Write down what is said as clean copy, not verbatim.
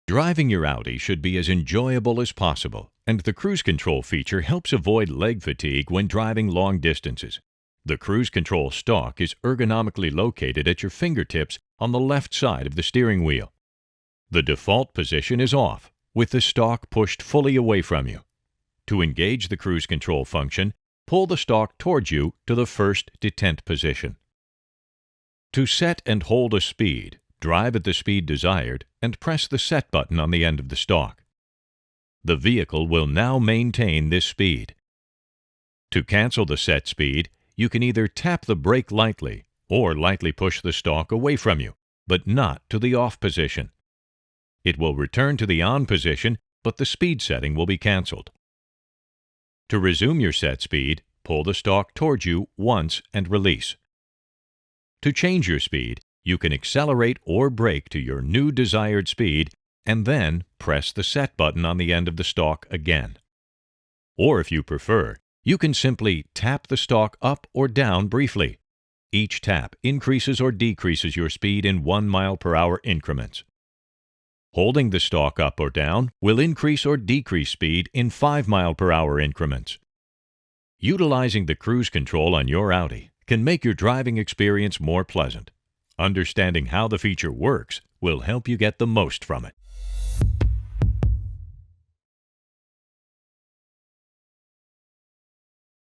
Driving your Audi should be as enjoyable as possible, and the cruise control feature helps avoid leg fatigue when driving long distances. The cruise control stalk is ergonomically located at your fingertips on the left side of the steering wheel. The default position is off, with the stalk pushed fully away from you. To engage the cruise control function, pull the stalk towards you to the first detent position. To set and hold a speed, drive at the speed desired and press the set button on the end of the stalk. The vehicle will now maintain this speed. To cancel the set speed, you can either tap the brake lightly or lightly push the stalk away from you, but not to the off position. It will return to the on position, but the speed setting will be canceled. To resume your set speed, pull the stalk towards you once and release. To change your speed, you can accelerate or brake to your new desired speed and then press the set button on the end of the stalk again. Or if you prefer, you can simply tap the stalk up or down briefly. Each tap increases or decreases your speed in 1 mile/hour increments. Holding the stalk up or down will increase or decrease speed in 5 mile/hour increments. Utilizing the cruise control on your Audi can make your driving experience more pleasant. Understanding how the feature works will help you get the most from it.